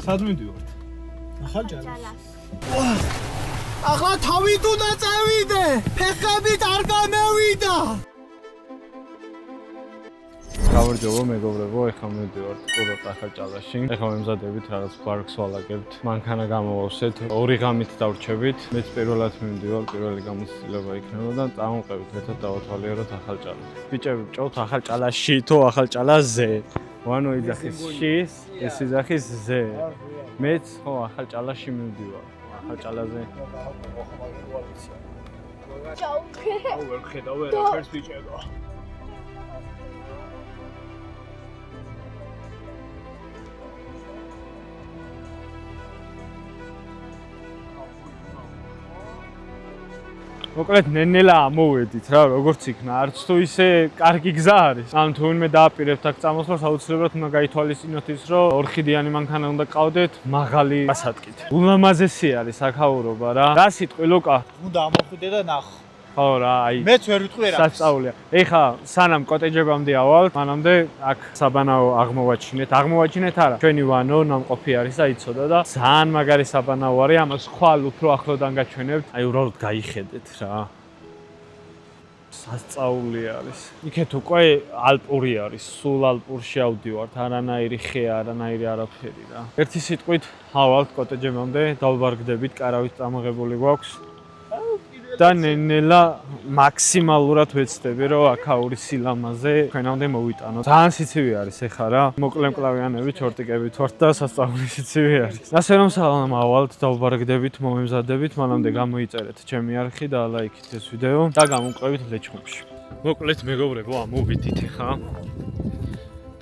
სად მივდივართ? ახალჯალას. ახლა თავით უნდა წევიდე, ფეხებით არ გამევიდა. გავარჯობო მეგობრებო, ეხლა მივდივართ კურორტ ახალჭალაში. ეხლა ვემზადებით რაღაც პარკს ვალაგებთ. მანქანა გამოვავსეთ, 2 ღამით დავრჩებით. მეც პირველად მივდივარ, პირველი გამოცდილება იქნება და წამოვყევით ერთად დავათვალიეროთ ახალჭალა. ბიჭები, ჭოვთ ახალჭალაში თუ ახალჭალაზე? ვანო იძახის შის, ეს იძახის ზე. მეც ხო ახალჭალაში მივდივარ. ახალჭალაზე. ჩაუქე. ვერ ხედავ ვერაფერს ბიჭებო. მოკლედ ნენელა ამოვედით რა, როგორც იქნა, არც თუ ისე კარგი გზა არის. ან თუ ვინმე დააპირებთ აქ წამოსვლას, აუცილებლად უნდა გაითვალისწინოთ ის, რომ ორხიდიანი მანქანა უნდა ყავდეთ მაღალი გასატკით. ულამაზესი არის აქაურობა რა. რა სიტყვი ლუკა? უნდა ამოხვიდე და ნახო. ხო რა, აი. მეც ვერ ვიტყვი რა. სასწაულია. ეხა სანამ კოტეჯებამდე ავალთ, მანამდე აქ საბანაო აღმოვაჩინეთ. აღმოვაჩინეთ არა. ჩვენი ვანო ნამყოფი არის და იცოდა და ძალიან მაგარი საბანაო არის. ამას ხვალ უფრო ახლოდან გაჩვენებთ. აი უბრალოდ გაიხედეთ რა. სასწაული არის. იქეთ უკვე ალპური არის. სულ ალპურში ავდივართ. არანაირი ხე, არანაირი არაფერი რა. ერთი სიტყვით ავალთ კოტეჯებამდე, დავბარგდებით, კარავით წამოღებული გვაქვს. და ნენელა მაქსიმალურად ვეცდები რომ აქაური სილამაზე ჩვენამდე მოვიტანოთ. ძალიან სიცივე არის ეხა რა. მოკლემკლავიანები, ჩორტიკებით ვართ და სასწაული სიცივე არის. ასე რომ სალამ ავალთ, დავბარგდებით, მომემზადებით, მანამდე გამოიწერეთ ჩემი არხი და ლაიქით ეს ვიდეო და გამოვყევით ლეჩხუმში. მოკლედ მეგობრებო, ამოვიდით ეხა.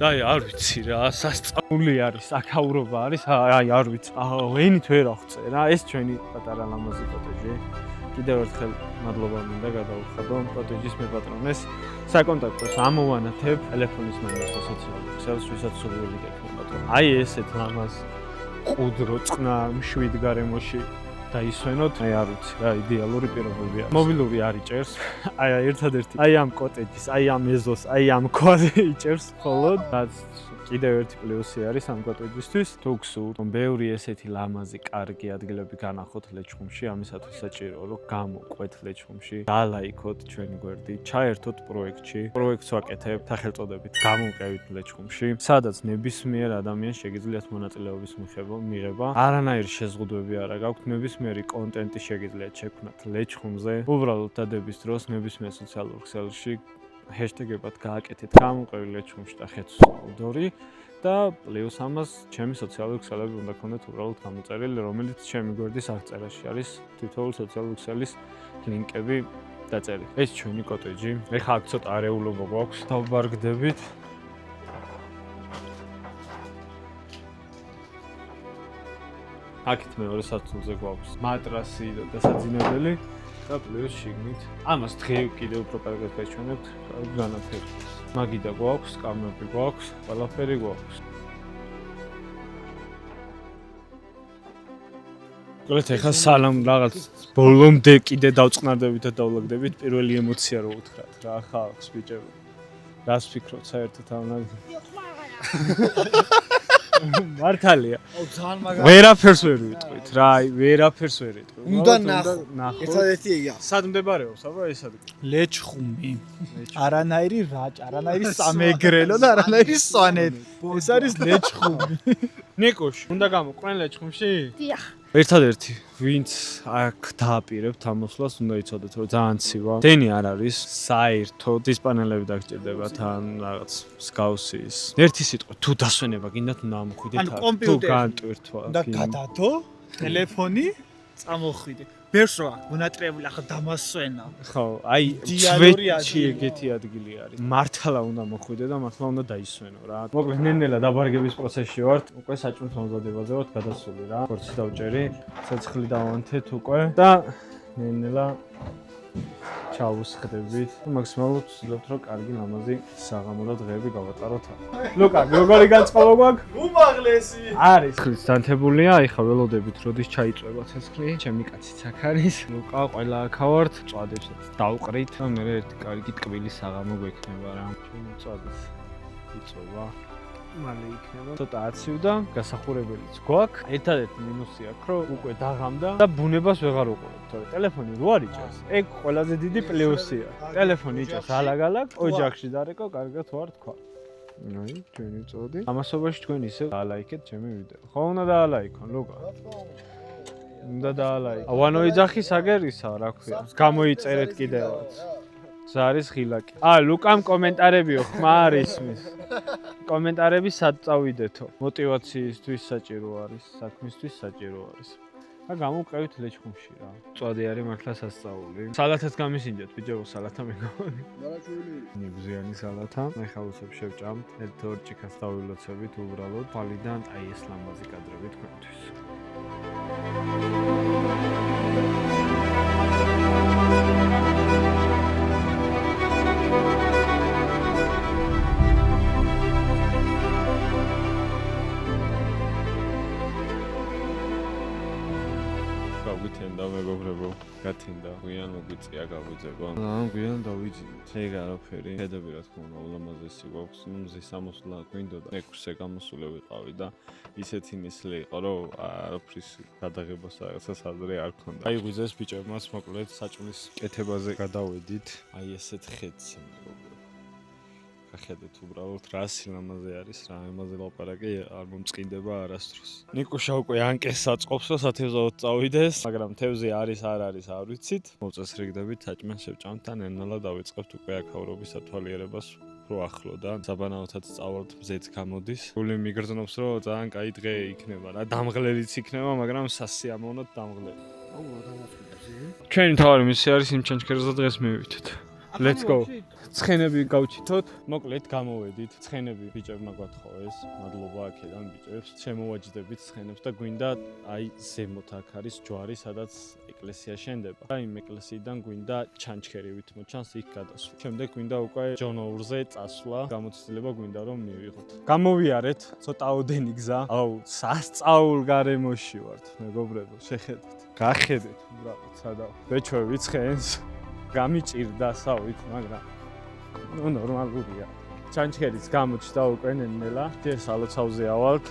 და აი არ ვიცი რა, სასწაული არის, აქაურობა არის, აი არ ვიცი. ვენით ვერ აღწე რა, ეს ჩვენი პატარა ლამაზი კოტეჯი. კიდევ ერთხელ მადლობა მინდა გადავუხადო კოტეჯის მეპატრონეს. საკონტაქტოს ამოვანათებ ტელეფონის ნომერს და სოციალურ ქსელს, ვისაც სურვილი გექნებათ. აი ესეთ ლამაზ ყუდრო წყნა მშვიდ გარემოში დაისვენოთ. აი არ ვიცი რა, იდეალური პირობები არის. მობილური არ იჭერს. აი ერთადერთი აი ამ კოტეჯის, აი ამ ეზოს, აი ამ ქვაზე იჭერს მხოლოდ. რაც კიდევ ერთი პლუსი არის ამ კოტეჯისთვის. თუ გსურთ, რომ ბევრი ესეთი ლამაზი, კარგი ადგილები განახოთ ლეჩხუმში, ამისათვის საჭიროა, რომ გამოყვეთ ლეჩხუმში, დალაიქოთ ჩვენი გვერდი, ჩაერთოთ პროექტში. პროექტს ვაკეთებთ სახელწოდებით გამოვყევით ლეჩხუმში, სადაც ნებისმიერ ადამიანს შეგიძლიათ მონაწილეობის მიღება. არანაირი შეზღუდვები არ გაქვთ, ნებისმიერი კონტენტი შეგიძლიათ შექმნათ ლეჩხუმზე. უბრალოდ დადების დროს ნებისმიერ სოციალურ ქსელში ჰეშტეგებად გააკეთეთ გამოვყევი ლეჩხუმში და ხეთუსალდორი და პლუს ამას ჩემი სოციალური ქსელები უნდა გქონდეთ უბრალოდ გამოწერილი, რომელიც ჩემი გვერდის აღწერაში არის თითოეული სოციალური ქსელის ლინკები დაწერილი. ეს ჩვენი კოტეჯი. ეხლა აქ ცოტა არეულობა გვაქვს. დავბარგდებით. აქეთ მეორე სართულზე გვაქვს მატრასი და საძინებელი. და პლუს შიგნით. ამას დღე კიდევ უფრო კარგად გაჩვენებთ განათები. მაგიდა გვაქვს, კამერები გვაქვს, ყველაფერი გვაქვს. გულეთ ეხა სალამ რაღაც ბოლომდე კიდე დავწყნარდებით და დავლაგდებით. პირველი ემოცია რო უთხრათ რა, ახლა აქვს ბიჭები. რას ფიქრობთ საერთოდ ამ მართალია. ძალიან მაგარი. ვერაფერს ვერ ვიტყვით რა, აი ვერაფერს ვერ ვიტყვით. უნდა ნახო. ერთადერთი ეგია. სად მდებარეობს, აბა ეს ადგილი? ლეჩხუმი. არანაირი რაჭ, არანაირი სამეგრელო და არანაირი სვანეთი. ეს არის ლეჩხუმი. ნიკოш, უნდა გამოყვნენ ლეჩხუმში? დიახ. ერთადერთი, ვინც აქ დააპირებთ ამოსვლას, უნდა იცოდეთ, რომ ძალიან ცივა. დენი არ არის, საერთოდ ის პანელები დაგჭირდებათ ან რაღაც მსგავსი ის. ერთი სიტყვა, თუ დასვენება გინდათ, უნდა ამოხვიდეთ ანუ აქ. თუ კომპიუტერი. განტვირთვა. და გადადო, ტელეფონი, წამოხვიდე. ბერს რა, მონატრებული ახლა დამასვენა. ხო, აი ძვეთში ეგეთი ადგილი არის. მართლა უნდა მოხვიდე და მართლა უნდა დაისვენო რა. მოკლედ ნენელა დაბარგების პროცესში ვართ. უკვე საჭმელს მომზადებაზე ვართ გადასული რა. ხორცი დავჭერი, ცეცხლი დავანთეთ უკვე და ნენელა ჩავუსხდებით. მაქსიმალურად ვცდილობთ რომ კარგი ლამაზი საღამო და დღეები გავატაროთ. ლუკა, როგორი განწყობა გვაქვს? უმაღლესი. არის. ხლის დანთებულია, ეხა ველოდებით როდის ჩაიწვება ცეცხლი. ჩემი კაციც აქ არის. ლუკა, ყველა აქა ვართ. წვადებსაც დავყრით და მე ერთი კარგი ტკბილი საღამო გვექნება რა. ჩემი წვადეს იწვება. მალე იქნება. ცოტა აცივდა, გასახურებელიც გვაქვს. ერთადერთი მინუსი აქვს, რომ უკვე დაღამდა და ბუნებას ვეღარ უყურებ, თორე ტელეფონი რო არ იჭერს. ეგ ყველაზე დიდი პლუსია. ტელეფონი იჭერს ალაგ-ალაგ, ოჯახში დარეკო, კარგად ვარ თქვა. აი, ჩვენი წოდი. ამასობაში თქვენ ისევ დაალაიქეთ ჩემი ვიდეო. ხო უნდა დაალაიქონ, ლუკა. უნდა დაალაიქო. ვანო იძახის აგერისა, რა ქვია. გამოიწერეთ კიდევაც. ზარის ღილაკი. ლუკამ კომენტარებიო, ხმა არ ისმის. კომენტარები სად წავიდეთო? მოტივაციისთვის საჭირო არის, საქმისთვის საჭირო არის. და გამოვყევით ლეჩხუმში რა. წვადი არის მართლა სასწაული. სალათაც გამისინჯეთ, ბიჭებო, სალათა მეგონი. დარაჩვილი. ნიბზიანი სალათა. მე ხალხებს შევჭამთ. ერთ-ორ ჭიქას დავილოცებით უბრალოდ. თვალიდან აი ეს ლამაზი კადრები თქვენთვის. გითენდა მეგობრებო, გათენდა, გვიან მოგვიწია გავიძება. გვიან დავიძინეთ. ეგ არაფერი. ხედები რა თქმა უნდა, ულამაზესი გვაქვს. მზის ამოსვლა გვინდოდა. 6-ზე გამოსული ვიყავი და ისეთი ნისლი იყო, რომ არაფრის გადაღებას რაღაცას ადრე არ ქონდა. აი ღვიძეს ბიჭებმაც მოკლედ საჭმლის კეთებაზე გადავედით. აი ესეთ ხედს მეგობრებო. ხედეთ უბრალოდ რა სილამაზე არის, რა იმაზე ლაპარაკი არ მომწყინდება არასდროს. ნიკუშა უკვე ანკეს საწყობს, რომ სათევზაოდ წავიდეს, მაგრამ თევზი არის არ არის არ ვიცით. მოწესრიგდებით, საჭმელს შევჭამთ და ნენალა დავიწყებთ უკვე აქაურობის ათვალიერებას. რო ახლო და საბანაოთაც წავალთ მზეც გამოდის. გული მიგრძნობს, რომ ძალიან კაი დღე იქნება რა, დამღლელიც იქნება, მაგრამ სასიამოვნოდ დამღლელი. ჩვენი თავი მისი არის იმ ჩანჩქერზე დღეს მივივითეთ. Let's go. ცხენები გავჩითოთ, მოკლედ გამოვედით. ცხენები ბიჭებმა გვათხოვეს. მადლობა აქედან ბიჭებს. შემოვაჯდებით ცხენებს და გვინდა აი ზემოთ აქ არის ჯვარი, სადაც ეკლესია შენდება. და იმ ეკლესიიდან გვინდა ჩანჩქერივით მოჩანს იქ გადასვლა. შემდეგ გვინდა უკვე ჯონოურზე წასვლა. გამოცდილება გვინდა რომ მივიღოთ. გამოვიარეთ ცოტა ოდენი გზა. აუ, სასწაულ გარემოში ვართ, მეგობრებო, შეხედეთ. გახედეთ უბრალოდ სადა. ბეჭვევი ცხენს გამიჭირდა სავით, მაგრამ ნუ ნორმალურია. ჩანჩქერიც გამოჩნდა უკვე ნენელა. ეს ალოცავზე ავალთ.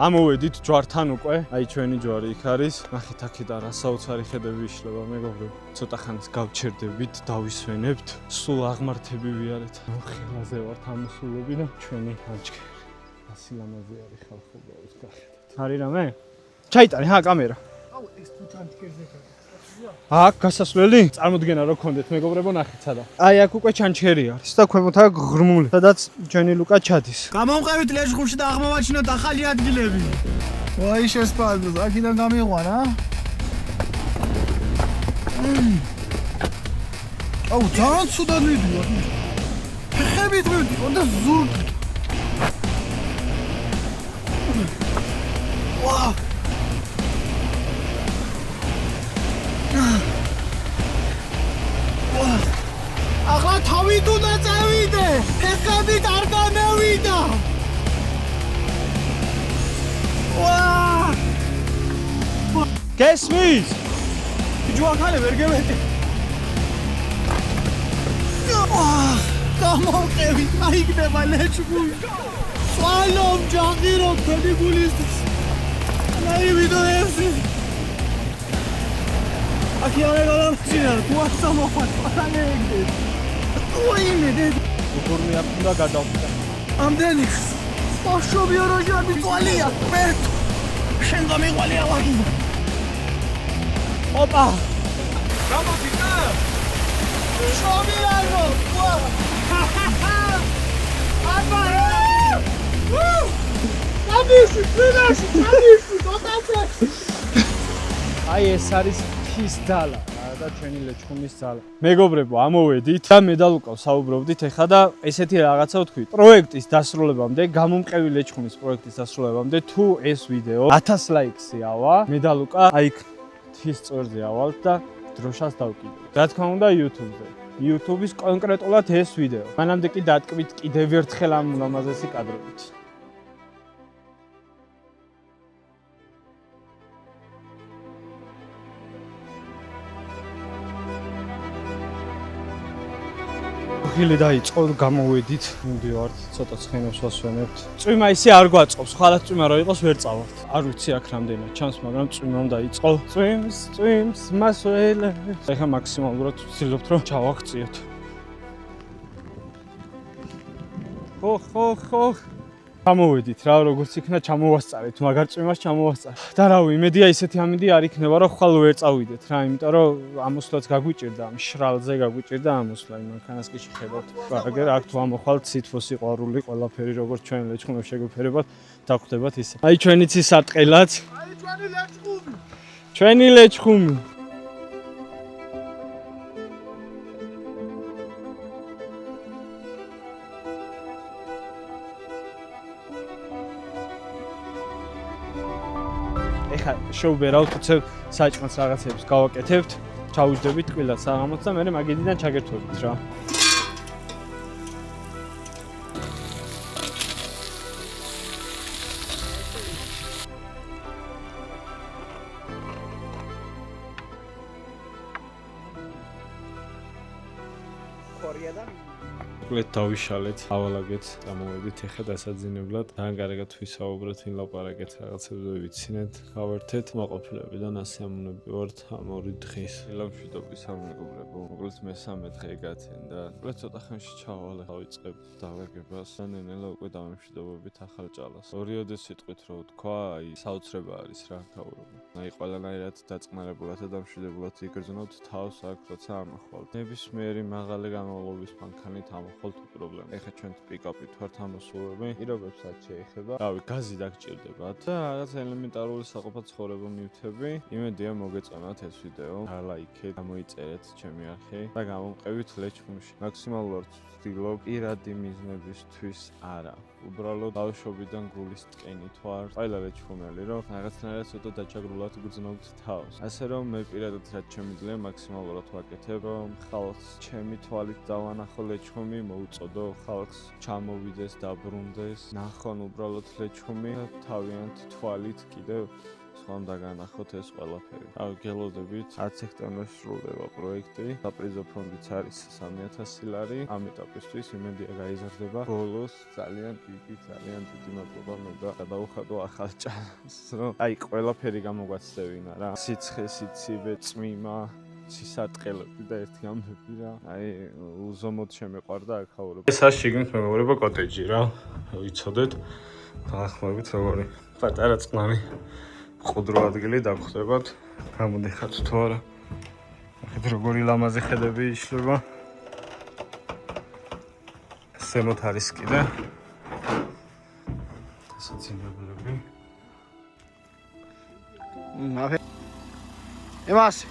ამოვედით ჯვართან უკვე. აი ჩვენი ჯვარი იქ არის. ნახეთ აქედან რა საოცარი ხედები იშლება, მეგობრებო. ცოტა ხანს გავჩერდებით, დავისვენებთ. სულ აღმართები ვიარეთ. ხელაზე ვართ ამოსულები და ჩვენი ჩანჩქერი. ასილამაზე არის ხალხობა, გახედეთ. არის რამე? ჩაიტანე ჰა კამერა. აუ ეს თუ ჩანჩქერზე გაქვს. აქ გასასვლელი? წარმოდგენა რო გქონდეთ, მეგობრებო, ნახეთ სადა. აი აქ უკვე ჩანჩქერი არის და ქვემოთ აქ ღრმული, სადაც ჩვენი ლუკა ჩადის. გამოვყევით ლეჩხუმში და აღმოვაჩინოთ ახალი ადგილები. ვაი შესპარდოს, აქედან გამიყვან, ა? აუ ძალიან ცუდად მიდივარ. ხებით მივდივარ და ზურგ. ვა! ახლა თავით უნდა წავიდე, ფეხებით არ გამევიდა. გესმის? ჯუაქალე ვერ გემეტე. გამოვყევით, აიგდება ლეჩხუმი. სვალომ ჯაღირო თქვენი გულისთვის. აი ვიდეოებში. აქ არა გამჩინა, თუ არ სამოხარ, არა ეგდე. ოინე, უგურმი აქ უნდა გადავხდა. ამდენი სპაშობიო როჟანი თვალია, მერტ. შენ გამიყვალია ვაგი. ოპა! გამოფიტა! შობიარო! აბა! Აბიში, ფინაში, აბიში, დოტაცე! აი ეს არის ხის ძალა და ჩვენი ლეჩხუმის ძალა. მეგობრებო, ამოვედით და მე და ლუკა საუბრობდით ეხლა და ესეთი რაღაცა ვთქვით. პროექტის დასრულებამდე, გამომყევი ლეჩხუმის პროექტის დასრულებამდე თუ ეს ვიდეო 1000 ლაიქსი ავა, მე და ლუკა აი თის წვერზე ავალთ და დროშას დავკიდეთ. რა თქმა უნდა YouTube-ზე. YouTube-ის კონკრეტულად ეს ვიდეო. მანამდე კი დატკბით კიდევ ერთხელ ამ ულამაზესი კადრებით. ხილი დაიწყო, გამოვედით, მივდივართ, ცოტა ცხენებს ვასვენებთ. წვიმა ისე არ გვაწყობს, ხალხ წვიმა რო იყოს ვერ წავართ. არ ვიცი აქ რამდენად ჩანს, მაგრამ წვიმამ დაიწყო. წვიმს მასველებს. ეხლა მაქსიმალურად ვცდილობთ რომ ჩავაღწიოთ. ხო. გამოვედით რა, როგორც იქნა ჩამოვასწარეთ, მაგარ წვიმას ჩამოვასწარეთ. და რავი, იმედია ისეთი ამინდი არ იქნება, რომ ხვალ ვერ წავიდეთ რა, იმიტომ რომ ამოსვლაც გაგვიჭირდა, ამ შრალზე გაგვიჭირდა ამოსვლა, იმანქანას კი შეხედავთ. აგერ აქ თუ ამოხვალთ სითბოსი, ყვარული, ყველაფერი როგორც ჩვენ ლეჩხუმებს შეგვიფერებათ, დაგვხდებათ ისე. აი ჩვენიც ის ატყელაც. აი ჩვენი ლეჩხუმი. ჩვენი ლეჩხუმი. ეხლა შევბერავთ, უცებ საჭმელს რაღაცებს გავაკეთებთ, ჩავუჯდებით ტკბილად საღამოც და მე მაგედიდან ჩაგერთვებით რა. მოკლედ დავიშალეთ, ავალაგეთ, გამოვედით ეხლა დასაძინებლად. ძალიან კარგად ვისაუბრეთ, ვილაპარაკეთ, რაღაცებზე ვიცინეთ, გავერთეთ, მოყოფილებიდან ასე ამონები ვართ ამ ორი დღის. ილამშვიდობის ამ მეგობრებო. მოკლედ მესამე დღე გათენდა. მოკლედ ცოტა ხანში ჩავალე, დავიწყებთ დავაგებას. ნელ-ნელა უკვე დამემშვიდობებით ახალ ჭალას. ორიოდე სიტყვით რო ვთქვა, აი საოცრება არის რა თავრობა. აი ყველანაირად დაწყნარებულად და დამშვიდებულად იგრძნობთ თავს აქ, როცა ამახვალთ. ნებისმიერი მაღალი განმავლობის მანქანით ამახვალთ პრობლემა. ეხლა ჩვენ პიკაპით ვართ ამოსულები, პირობებსაც შეეხება. რავი, გაზი დაგჭირდებათ და რაღაც ელემენტარული საყოფა ცხოვრება მივთები. იმედია მოგეწონათ ეს ვიდეო. ლაიქეთ, გამოიწერეთ ჩემი არხი და გამომყევით ლეჩხუმში. მაქსიმალურად ვცდილობ პირადი მიზნებისთვის არა. უბრალოდ ბავშვობიდან გულის ტკენით ვარ. ყველა ლეჩხუმელი რომ რაღაცნაირად ცოტა დაჩაგრულად გრძნობთ თავს. ასე რომ მე პირადად რაც შემიძლია მაქსიმალურად ვაკეთებ, რომ ხალხს ჩემი თვალით დავანახო ლეჩხუმი, მოუწოდო ხალხს ჩამოვიდეს, დაბრუნდეს, ნახონ უბრალოდ ლეჩხუმი და თავიანთ თვალით კიდევ სხვამ დაგანახოთ ეს ყველაფერი. რავი, გელოდებით 10 სექტემბერს სრულდება პროექტი. საპრიზო ფონდიც არის 3000 ლარი. ამ ეტაპისთვის იმედია გაიზარდება. ბოლოს ძალიან დიდი მადლობა მე და გადავხადო ახალ ჭალას, რომ აი ყველაფერი გამოგვაცდევინა რა. სიცხე, სიცივე, წმიმა, სისარტყელები და ერთი ამბები რა. აი უზომოდ შემეყვარდა აქ ხაურობა. ეს შიგნით მეგობრებო კოტეჯი რა. ვიცოდეთ. დაახლოებით როგორი პატარა წყნარი ყუდრო ადგილი დაგხვდებათ. გამოდიხართ თუ არა. ახეთ როგორი ლამაზი ხედები იშლება. ზემოთ არის კიდე დასაძინებლები. ემასი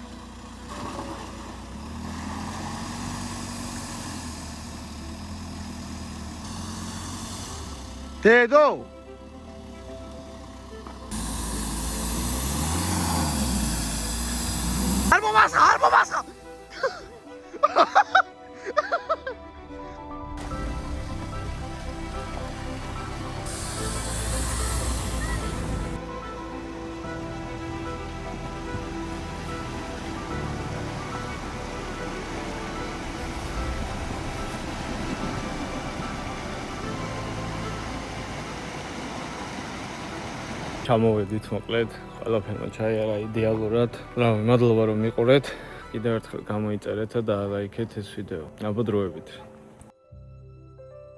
დედო არ მომასხა ჩამოვედით მოკლედ, ყველაფერმა ჩაიარა იდეალურად. რავი, მადლობა რომ მიყურეთ. კიდევ ერთხელ გამოიწერეთ და ლაიქეთ ეს ვიდეო. აბა დროებით.